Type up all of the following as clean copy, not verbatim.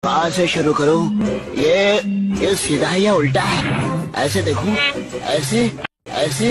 वहां से शुरू करूं। ये सीधा है या उल्टा है? ऐसे देखूं, ऐसे ऐसे।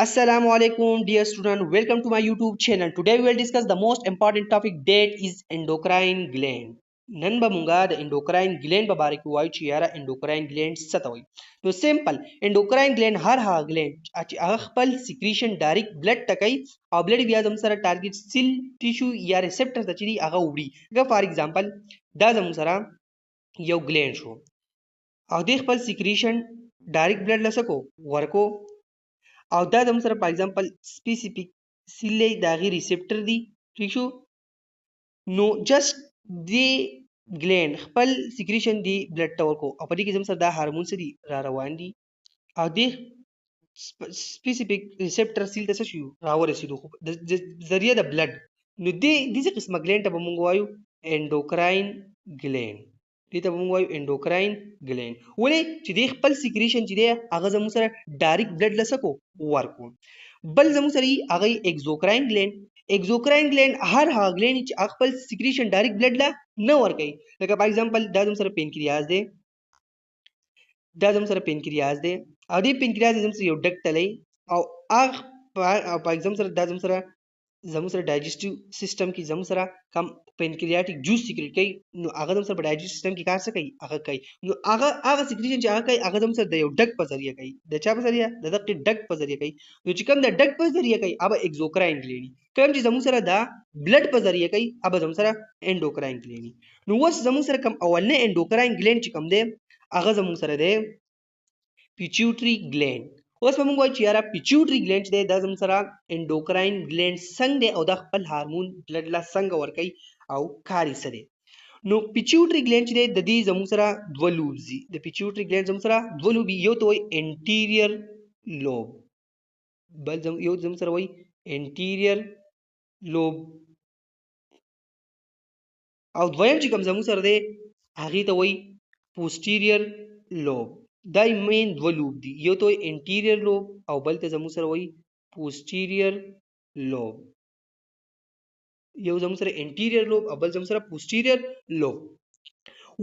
Assalamualaikum dear student, welcome to my YouTube channel. Today we will discuss the most important topic, that is endocrine gland. नन बमुंगा द endocrine gland बारे की वाई चियारा endocrine gland सतोई तो सिंपल endocrine gland हर हा gland अच्छी अखपल secretion डायरेक्ट ब्लड तकई और ब्लड बिया जम सरा टारगेट सेल टिश्यू या रिसेप्टर तचरी आगा उड़ी अगर फॉर एग्जांपल दा जम सरा यो gland शो और देख पल secretion डायरेक्ट ब्लड लसको वर्को او دا د سره په example specific سیلې داغي ریسپټر دي ٹھیک شو نو جست دی ګلند خپل سیکریشن دی بلډ ټور کو او په دې کې زم سره دا هارمون سدي را روان دي او دی سپیسیفیک ریسپټر سیل ته شو راو رسیدو د ذریعہ د بلډ نو دی دغه قسمه ګلند ته موږ وایو انډوکراین ګلند دې ته موږ وایو انډوکراین ګلند ولې چې د خپل سیکریشن چې دی هغه زموږ سره ډایرکټ بلډ لسکو ورکو بل زموږ سره هغه اگزوکراین ګلند اگزوکراین ګلند هر هغه ګلند چې خپل سیکریشن ډایرکټ بلډ لا نه ورکوي لکه فار ایگزامپل دا زموږ سره پینکریاس دی دا زموږ سره پینکریاس دی او دې پینکریاس زموږ سره یو ډک تلی او هغه په ایگزام سره دا زموږ سره ډایجسټیو سیستم کې زموږ سره کم پینکریاټک جوس سیکریټ کوي نو هغه زموږ سره په ډایجسټیو سیستم کې کار څه کوي هغه کوي نو هغه سیکریشن چې هغه کوي هغه زموږ سره د یو ډک په ذریعہ کوي د چا په ذریعہ د دقیق ډک په ذریعہ کوي نو چې کوم د ډک په ذریعہ کوي هغه اگزوکراین ګلینی کوم چې زموږ سره دا بلډ په ذریعہ کوي هغه زموږ سره انډوکراین ګلینی نو اوس زموږ سره کوم اولنې انډوکراین ګلینډ چې کوم دی هغه زموږ سره دی پیچوټری ګلینډ اوس به موږ وایو چې یاره پیچوټری ګلینډ دی دا زموږ سره انډوکراین ګلینډ څنګه دی او دا خپل هارمون بلډ لا څنګه ورکوي او کار یې څه دی نو پیچوټری ګلینډ چې دی د دې زموږ سره دوه لوبز دي د پیچوټری ګلینډ زموږ سره دوه لوبي یو ته وایي انټیریر لوب بل یو زموږ سره وایي انټیریر لوب او دویم چې کوم زموږ سره دی هغې ته وایي پوسټیریر لوب دا مین دوه لوب دي یو ته وایي انټیریر لوب او بل ته زموږ سره وایي پوسټیریر لوب یو زموږ سره انټیریر لوب او بل زموږ سره پوسټیریر لوب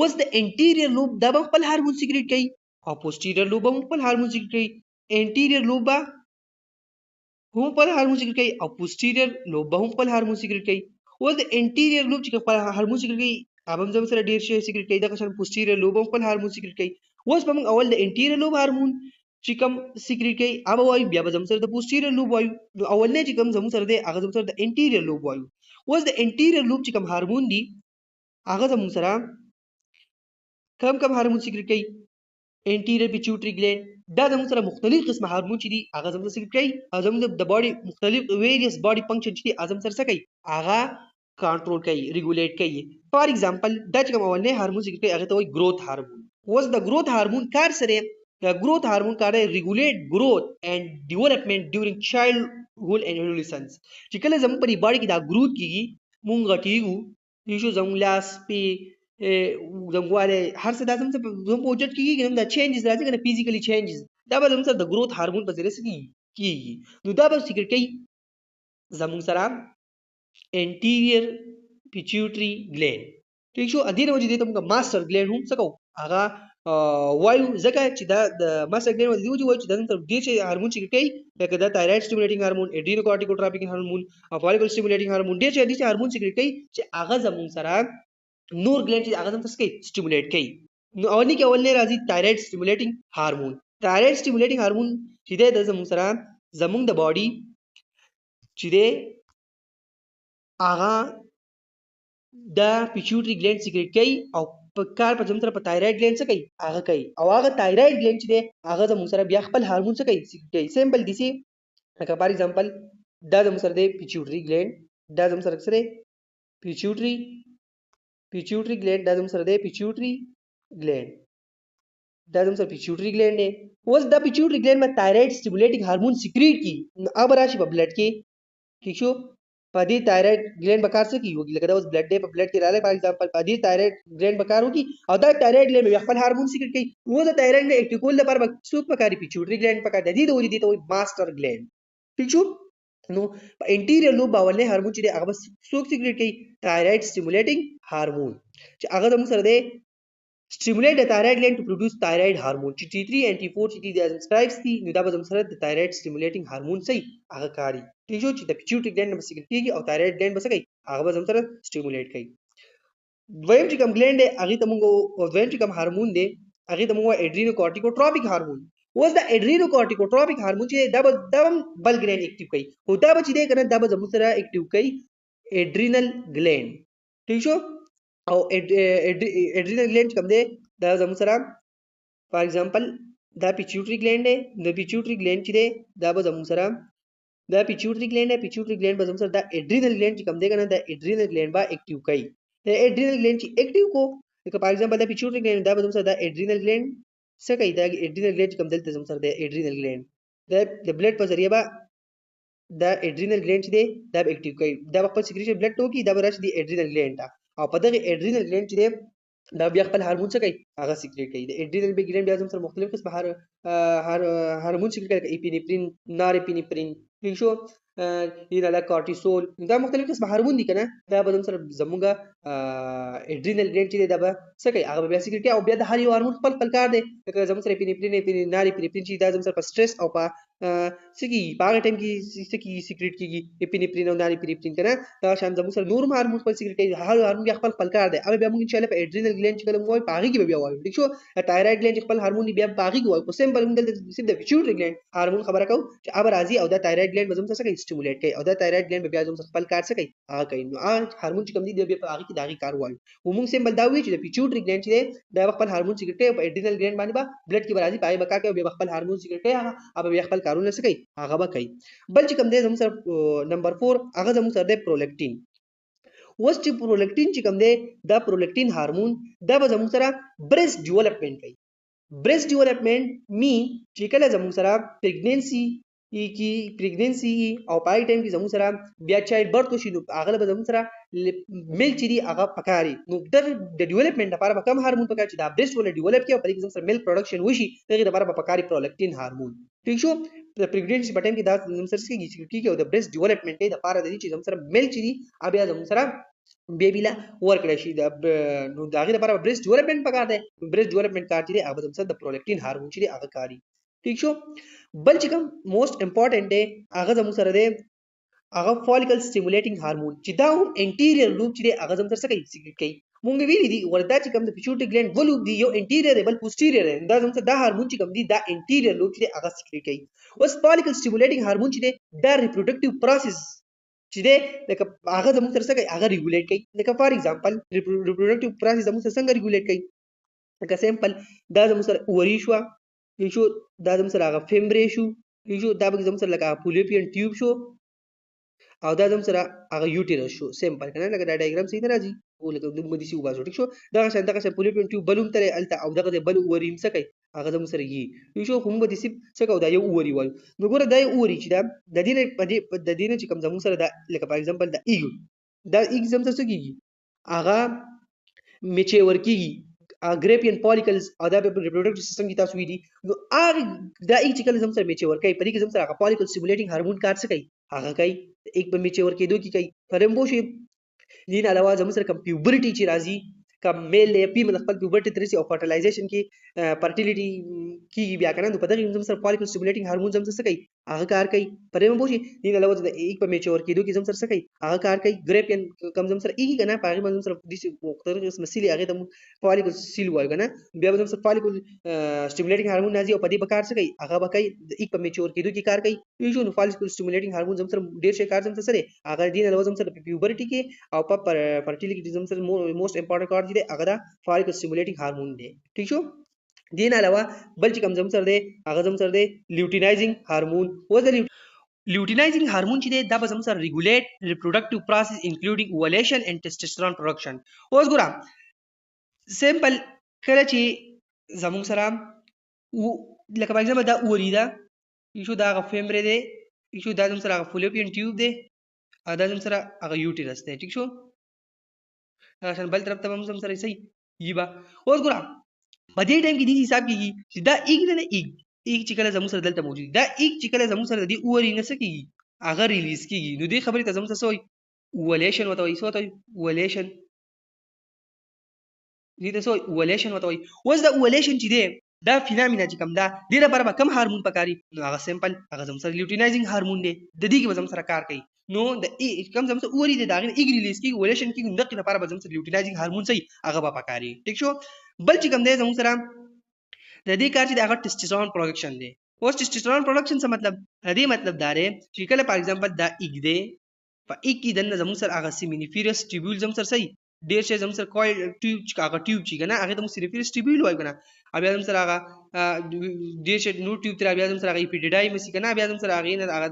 اوس د انټیریر لوب دا به خپل هارمون سیکریټ کوي او پوسټیریر لوب هم خپل هارمون سیکریټ کوي انټیریر لوب به هم خپل هارمون سیکریټ کوي او پوسټیریر لوب به هم خپل هارمون سیکریټ کوي اوس د انټیریر لوب چې خپل هارمون سیکریټ کوي هغه هم زموږ سره ډېر شی سیکریټ کوي دغه شان پوسټیریر لوب هم خپل هارمون سیکریټ کوي اوس به موږ اول د انټیریر لوب هارمون چې کوم سیکریټ کوي هغه وایو بیا به زموږ سره د پوسټیریر لوب وایو نو اولنی چې کوم زموږ سره دی هغه زموږ سره د انټیریر لوب وایو اوس د انټیریر لوب چې کوم هارمون دي هغه زموږ سره کم هارمون سیکریټ کوي انټیریر پیچوټری ګلینډ دا زموږ سره مختلف قسمه هارمون چې دي هغه زموږ سره سیکریټ کوي او زموږ د باډي مختلف ویریس باډي فنکشن چې دي هغه زموږ سره څه کوي هغه کنټرول کوي ریګولیټ کوي فار ایگزامپل دا چې کوم اولنی هارمون سیکریټ کوي هغه ته وایي گروث هارمون اوس د گروث هارمون کار سره د گروث هارمون کار دی ریګولیټ گروث اینڈ ډیولپمنٹ ډیورینګ چایلډهود اینڈ ایڈولسنس چې کله زموږ په باډي کې دا گروث کیږي مونږ غټیږو یشو زموږ لاس پی زموږواله هر څه دا زموږ په وجود کې کېږي نو دا چینجز راځي کنه فزیکلی چینجز دا به زموږ سره د گروث هارمون په ذریعه کېږي نو دا به سیکریټ کوي زموږ سره انټیریر پیچوټری ګلینډ ٹھیک شو ادي وجه دې ته موږ ماستر ګلینډ هم څه کوو هغه وایو ځکه چې دا د ماستر ګلینډ دی وایو چې دا نن تر دې چې هارمون چې کوي لکه دا تایراید سټیمولیټینګ هارمون اډرینوکارټیکوټراپیک هارمون او فالیکل سټیمولیټینګ هارمون ډېر چې هارمون چې کوي چې هغه زموږ سره نور ګلینډ چې هغه هم څه کوي سټیمولیټ کوي نو اولنی کې اولنی راځي تایراید سټیمولیټینګ هارمون تایراید سټیمولیټینګ هارمون چې دی د زموږ سره زموږ د باډي چې دی هغه دا پیچوټری ګلینډ سیکریټ کوي او په کار په زموږ سره په تایراید ګلینډ څه کوي هغه کوي او هغه تایراید ګلینډ چې دی هغه زموږ سره بیا خپل هارمون څه کوي سیکریټ کوي سیمپل دیسي لکه فار ایگزامپل دا زموږ سره دی پیچوټری ګلینډ دا زموږ سره څه دی پیچوټری ګلینډ دا زموږ سره دی پیچوټری ګلینډ دا زموږ سره پیچوټری ګلینډ دی اوس دا پیچوټری ګلینډ میں تایراید سټیمولیټینګ هارمون سیکریټ کی اب راشي په بلډ کې ٹھیک شو په دې تایراید ګلینډ بکار څه کیږي لکه دا اوس بلډ دی په بلډ کې راځي فار ایگزامپل په دې تایراید ګلینډ بکار وکي او دا تایراید ګلینډ خپل هارمون سیکریټ کوي و دا تایراید نه اکټیکول لپاره څوک پکاري پیچوټری ګلینډ پکار دی د وجې دي ته وایي ماستر ګلینډ ٹھیک شو نو په انټیریور لوب باندې هارمون چې هغه بس څوک سیکریټ کوي تایرايډ سټیمولیټینګ هارمون چې هغه د موږ سره دی stimulate the thyroid gland to produce thyroid hormone چې T3 and T4 چې د انسکرایبس دي نو دا به زموږ سره د thyroid stimulating hormone سي هغه کاری ٹھیک شو چې د pituitary gland نه سیکریټ کیږي او thyroid gland به څه کوي هغه به زموږ سره stimulate کوي دویم چې کوم gland دی هغه ته موږ دویم چې کوم هارمون دی هغه ته موږ adrenocorticotropic هارمون اوس د adrenocorticotropic هارمون چې دا بل gland اکټیو کوي او دا به چې دی کنه دا به زموږ سره اکټیو کوي adrenal gland ٹھیک شو او adrenal gland کوم دی دا زموږ سره فار ایگزامپل دا pituitary gland دی د pituitary gland چې دی دا به زموږ سره دا pituitary gland دی pituitary gland به زموږ سره دا adrenal gland چې کوم دی کنه دا adrenal gland با اکټیو کوي د adrenal gland چې اکټیو کو لکه فار ایگزامپل دا pituitary gland دا به زموږ سره دا adrenal gland څه کوي دا adrenal gland چې کوم دلته زموږ سره دا adrenal gland د بلډ په ذریعہ به دا adrenal gland چې دی دا اکټیو کوي دا خپل سیکریشن بلډ ټوکی دا به راشي د adrenal gland ته او په دغه adrenal gland چې دی دا بیا خپل هارمون څه کوي هغه سیکریټ کوي د adrenal gland بیا زموږ سره مختلف قسم هارمون سیکریټ کوي اپینفرین نارپینفرین ٹھیک شو اینا کورټیسول دا مختلف قسم هارمون دي کنه دا به زموږ سره زموږه adrenal gland چې دی دا به څه کوي هغه بیا سیکریټ کوي او بیا د هر یو هارمون خپل کار دی لکه زموږ سره اپینفرین نارپینفرین چې دا زموږ سره په سټرس او په سکی په هغه ټایم کې سکی سیکریټ کیږي اپینفرین او نارپینفرین کنه دا شان زموږ سره نور هارمون خپل سیکریټ کوي هر هارمون خپل کار دی او بیا موږ ان شاء الله په adrenal gland چې کله موږ په هغه کې بیا وایو ٹھیک شو thyroid gland خپل هارمون بیا په هغه کې وایو په سیمپل موږ د pituitary gland هارمون خبره کوو چې اب راځي او دا thyroid gland به زموږ څه کوي stimulate کوي او دا thyroid gland بیا زموږ خپل کار څه کوي هغه کوي نو هارمون چې کوم دي بیا په هغه کې دا کار وایو او موږ سیمپل دا وایو چې د pituitary gland چې دا خپل هارمون سیکریټ کوي په adrenal gland باندې با بلډ کې راځي پای بکا کوي بیا خپل هارمون سیکریټ کوي هغه بیا خپل کارونه څه کوي هغه به کوي بل چې کوم دی زموږ سره نمبر 4 هغه زموږ سره دی پرولیکټین اوس چې پرولیکټین چې کوم دی دا پرولیکټین هارمون دا به زموږ سره برست ډیولپمنٹ کوي برست ډیولپمنٹ می چې کله زموږ سره پریګننسي او پای ټایم کې زموږ سره بیا چایلډ برث وشي نو هغه به زموږ سره ملک چې دی هغه پکاري نو د ډیولپمنٹ لپاره به کوم هارمون پکار چې دا برست ولا ډیولپ کړي او په دې کې زموږ سره ملک پروډکشن وشي دغه لپاره به پکاري پرولیکټین هارمون ټیک شو د پریګننسي په ټایم کې دا زموږ سره کیږي او د برست ډیولپمنٹ کې د لپاره د دې چې زموږ سره ملک چې دی بیا زموږ سره بیبی لا ورکړی شي نو د هغې لپاره برست ډیولپمنٹ پکار دی برست ډیولپمنٹ کار چې دی هغه زموږ سره د پرولیکټین هارمون چې دی هغه کاري ٹھیک شو بل چې کوم موست امپورټنٹ دی هغه زموږ سره دی هغه فولیکل سټیمولیټینګ هارمون چې دا هم انټیریور لوب چې دی هغه زموږ سره کوي سیکریټ کوي مونږ ویلي دي وردا چې کوم د pituitary gland ولوب دی یو انټیریور بل پوسټیریور دا زموږ سره دا هارمون چې کوم دی دا انټیریور لوب چې دی هغه سیکریټ کوي اوس فولیکل سټیمولیټینګ هارمون چې دی دا ریپروډکټیو پروسس چې دی لکه هغه زموږ سره څه کوي هغه ریګولیټ کوي لکه فار ایگزامپل ریپروډکټیو پروسس زموږ سره څنګه ریګولیټ کوي لکه سیمپل دا زموږ سره اووري شو شو دا زموږ سره هغه فیمبرې شو شو دا به زموږ سره لکه فولوپین ټیوب شو او دا زموږ سره هغه یوټیرس شو سیمپل کنه لکه دا ډایګرام صحیح نه راځي او لکه د مدي سی وباسو ټیک شو دا شان فولوپین ټیوب بلوم تر الته او دغه بل اوریم څه کوي هغه زموږ سره یي شو هم به دي سی څه کو دا یو اوري وایو نو ګوره دا یو اوري چې دا د دې چې کوم زموږ سره دا لکه فار ایگزامپل دا ایګ زموږ سره څه کیږي هغه میچور کیږي اګریپین فولیکلز او دا په ریپروډکټیو سیستم کې تاسو ویدي نو دا ایک چې کله زموږ سره میچور کوي په دې کې زموږ سره هغه فولیکل سټیمولیټینګ هارمون کار څه کوي هغه کوي ایک په میچور کېدو کې کوي فرمبو شي دین علاوه زموږ سره کوم پیوبرټی چې راځي کوم میل فیمیل خپل پیوبرټی ترسي او فرټیلایزیشن کې فرټیلیټي کې بیا کنه نو په دغه زموږ سره فولیکل سټیمولیټینګ هارمون زموږ سره کوي هغه کار کوي فرمبو شي دین علاوه د ایک په میچور کېدو کې زموږ سره کوي هغه کار کوي ګریپین کوم زموږ سره ایږي کنه په هغه زموږ سره د مختلف مسلې هغه د فولیکل سیل وایو کنه بیا زموږ سره فولیکل سټیمولیټینګ هارمون راځي او په دې بکار څه کوي هغه بکای د ایک په میچور کېدو کې کار کوي یو نو فولیکل سټیمولیټینګ هارمون زموږ سره ډیر شي کار زموږ سره هغه دین علاوه زموږ سره پیوبرټی کې او په فرټیلیټي زموږ سره موست امپورټنت کار دی هغه دا فولیکل سټیمولیټینګ هارمون دی ٹھیک شو دین علاوه بل چې کوم زموږ سره دی هغه زموږ سره دی لیوټینایزینګ هارمون و د لیوټینایزینګ هارمون چې دی دا به زموږ سره ریګولیټ ریپروډکټیو پروسس انکلوډینګ اوولیشن اینڈ ټیسټوسټرون پروډکشن اوس ګورم سیمپل کله چې زموږ سره لکه په ایگزامپل دا اوری دا ایشو دا هغه فیمبرې دی ایشو دا زموږ سره هغه فولوپین ټیوب دی او دا زموږ سره هغه یوټیرس دی ټیک شو بل طرف ته هم زموږ سره صحیح یبا اوس ګورم په دې ټایم کې د حساب کېږي چې دا ایګ نه ایګ چې کله زموږ سره دلته موجود دا ایګ چې کله زموږ سره د دې اوري نه څه کېږي هغه ریلیز کیږي. نو دې خبرې ته زموږ څه وایي؟ اوولیشن ورته وایي. څه ورته وایي؟ اوولیشن. دې ته څه وایي؟ اوولیشن ورته وایي. اوس دا اوولیشن چې دی دا فینامینا چې کوم دا دې لپاره به کوم هارمون پکاري؟ نو هغه سمپل هغه زموږ سره لیوټینایزینګ هارمون دی. د دې کې به زموږ سره کار کوي. نو د کوم زموږ سره اوري دی دا غي ایګ ریلیز کیږي اوولیشن کیږي. نو دغه لپاره به زموږ سره لیوټینایزینګ هارمون صحیح هغه به پکاري. ٹھیک شو؟ بل چې کوم دی زموږ سره د دې کار چې هغه ټیسټوستيرون پروډکشن دی. اوس ټیسټوستيرون پروډکشن څه مطلب؟ دې مطلب دا دی چې کله فار ایگزامپل دا ایګ دی په ایګ کې دنه زموږ سره هغه سیمینیفیرس ټیبول زموږ سره صحیح ډیر شي زموږ سره کویل ټیوب چې هغه ټیوب چې کنه هغه د سیمینیفیرس ټیبول وایي کنه. بیا زموږ سره هغه ډیر شي نو ټیوب تر بیا زموږ سره هغه ایپیډیډای مسی کنه. بیا زموږ سره هغه نه هغه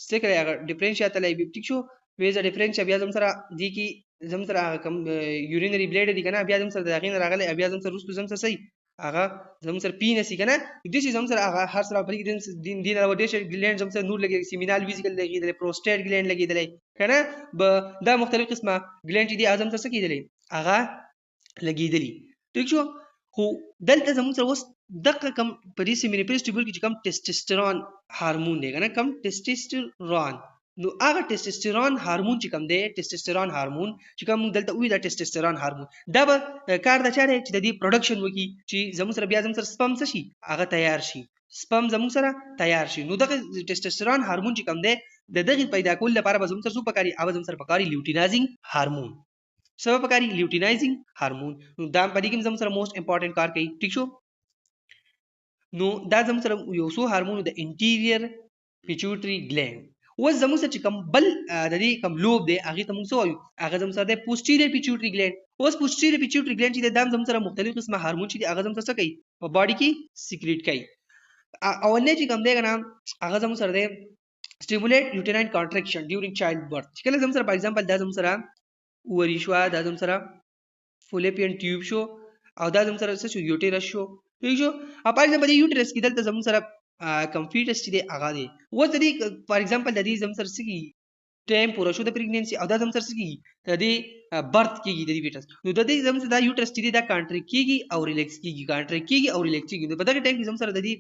څه کوي هغه ډیفرنشیا تلای به. ٹھیک شو؟ ویزا ډیفرنشیا بیا زموږ سره دی کې زموږ سره هغه کم یورینری بلیډ دی کنه. بیا زموږ سره هغه نه راغلی بیا زموږ سره رسو زموږ سره صحیح هغه زموږ سره پی نسی کنه. د دې زموږ سره هغه هر سره په دین دین او ډیش ګلینډ زموږ سره نور لګي سیمینال ویزیکل لګي د پروسټیټ ګلینډ لګي دی کنه. دا مختلف قسمه ګلینډ دي اعظم سره کېدلی هغه لګیدلی. ٹھیک شو؟ خو دلته زموږ سره اوس دغه کم په دې سیمینیفیرس ټیبل کې چې کم ټیسټوستيرون هارمون دی کنه کم ټیسټوستيرون. نو هغه ټیسټوستيرون هارمون چې کوم دی ټیسټوستيرون هارمون چې کوم دلته وی دا ټیسټوستيرون هارمون دا به کار د چا دی چې د دې پروډکشن وکي چې زموږ سره بیا زموږ سره سپم څه شي هغه تیار شي. سپم زموږ سره تیار شي. نو دغه ټیسټوستيرون هارمون چې کوم دی د دغه پیدا کول لپاره به زموږ سره څه پکاري؟ اوبه زموږ سره پکاري لیوټینایزینګ هارمون. څه پکاري؟ لیوټینایزینګ هارمون. نو دا په دې کې زموږ سره موست امپورټنت کار کوي. ٹھیک شو؟ نو دا زموږ سره یو څو هارمون د انټیریور پیچوټری ګلینډ. اوس زموږ سره چې کوم بل د دې کوم لوب دی هغه ته موږ څه وایو؟ هغه زموږ سره د پوسټیریور پیچوټری ګلینډ. اوس پوسټیریور پیچوټری ګلینډ چې د زموږ سره مختلف قسمه هارمون چې هغه زموږ سره کوي په باډي کې سیکریټ کوي. اولنې چې کوم دی کنه هغه زموږ سره دی سټیمولیټ یوټراین کانټریکشن ډیورینګ چایلډ برث. چې کله زموږ سره فار ایگزامپل دا زموږ سره وری شو دا زموږ سره فولپین ټیوب شو او دا زموږ سره څه شو یوټیرس شو. ٹھیک شو؟ په ایگزامپل یوټیرس کې دلته زموږ سره کمفیټس چې دی هغه دی. اوس د دې فار ایگزامپل د دې زموږ سره څه کی ټایم پوره شو د پریګننسي او دا زموږ سره څه کی د دې برث کیږي د دې فیټس. نو د دې زموږ سره دا یوټرس چې دی دا کانټریکټ کیږي او ریلیکس کیږي کانټریکټ کیږي او ریلیکس کیږي. په دغه ټایم کې زموږ سره د دې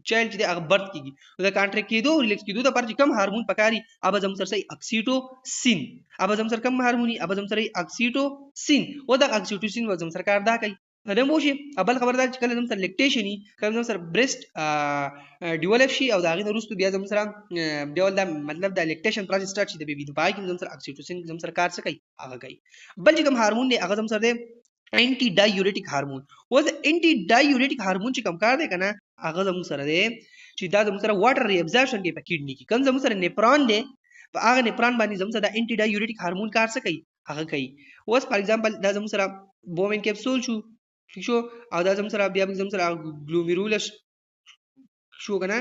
چایلډ چې دی هغه برث کیږي. نو دا کانټریکټ کېدو او ریلیکس کېدو د پر چې کم هارمون پکاري اوبه زموږ سره اکسیټوسین. اوبه زموږ سره کم هارموني اوبه زموږ سره اکسیټوسین. او دا اکسیټوسین و زموږ سره کار دا کوي. دا مو شي ابل خبردار چې کله زموږ سره لیکټیشن ای کله زموږ سره برست ډیولپ شي او دا غي وروسته بیا زموږ سره ډیول دا مطلب د لیکټیشن پروسس سٹارټ شي د بیبي د پای کې زموږ سره اکسیټوسین زموږ سره کار څه کوي هغه کوي. بل چې کوم هارمون دی هغه زموږ سره دی انټي ډایورټیک هارمون. و د انټي ډایورټیک هارمون چې کوم کار دی کنه هغه زموږ سره دی چې دا زموږ سره واټر ری ابزورپشن کوي په کډنی کې. کوم زموږ سره نیپرون دی په هغه نیپرون باندې زموږ سره د انټي ډایورټیک هارمون کار څه کوي هغه کوي. اوس فار ایگزامپل دا زموږ سره بومن کیپسول شو. ٹھیک شو؟ او دا زموږ سره بیا زموږ سره ګلومیرولس شو کنه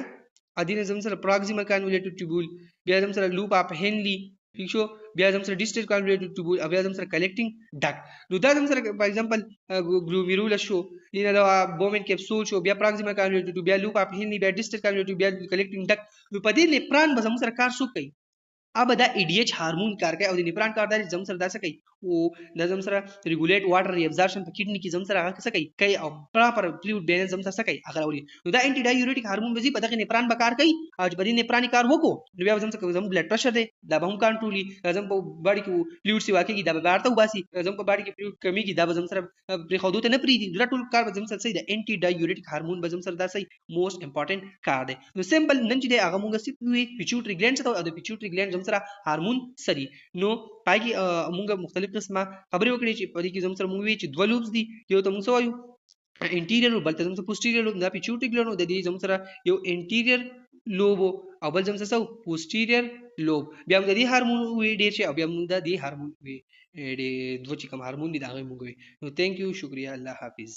ادینه زموږ سره پراکسیمل کانولیټډ ټیبول بیا زموږ سره لوپ اپ هنلی. ٹھیک شو؟ بیا زموږ سره ډیسټل کانولیټډ ټیبول او بیا زموږ سره کلیکټینګ ډک. نو دا زموږ سره فار ایگزامپل ګلومیرولس شو دینه دا بومن کیپسول شو بیا پراکسیمل کانولیټډ بیا لوپ اپ هنلی بیا ډیسټل کانولیټډ بیا کلیکټینګ ډک. نو په دې نیپران به زموږ سره کار شو کوي. अब دا EDH هارمون کار کوي او د نیپران کار دی زم سره دا څه کوي او د زم سره ریګولیټ واټر ری ابزورپشن په کډنی کې زم سره هغه څه کوي او پراپر فلویډ بیلانس زم سره څه کوي هغه راوړي. نو دا انټي ډایورټیک هارمون به په دغه نیپران به کار کوي او چې په دې نیپران کار وکړو نو بیا زم څه کوي زم بلډ پريشر دی دا به هم کنټرولي زم په باډي کې فلویډ سی واقعي دا به بارته وباسي زم په باډي کې فلویډ کمیږي دا به زم سره پرې خودو ته نه پریدي دا ټول کار به زم سره صحیح د انټي ډایورټیک هارمون به زم سره دا صحیح موست امپورټنت کار دی. نو سمپل نن چې هغه مونږ سی پیچوټری ګلینډ ته او د پیچوټری ګلینډ زم سره هارمون سری. نو پای کې مونږ مختلف قسمه خبرې وکړې چې په دې کې زم سره مونږ وی چې دوه لوبس دي یو ته مونږ وایو انټیریور بل ته زم سره پوسټیریور لوب دا پیچوټری ګلینډ د دې زم سره یو انټیریور لوب او بل زم سره پوسټیریور لوب بیا موږ د دې هارمون وی ډیر شي او بیا موږ د دې هارمون وی دوه چې کوم هارمون دي دا غوښمو. نو ثانک یو شکریا الله حافظ.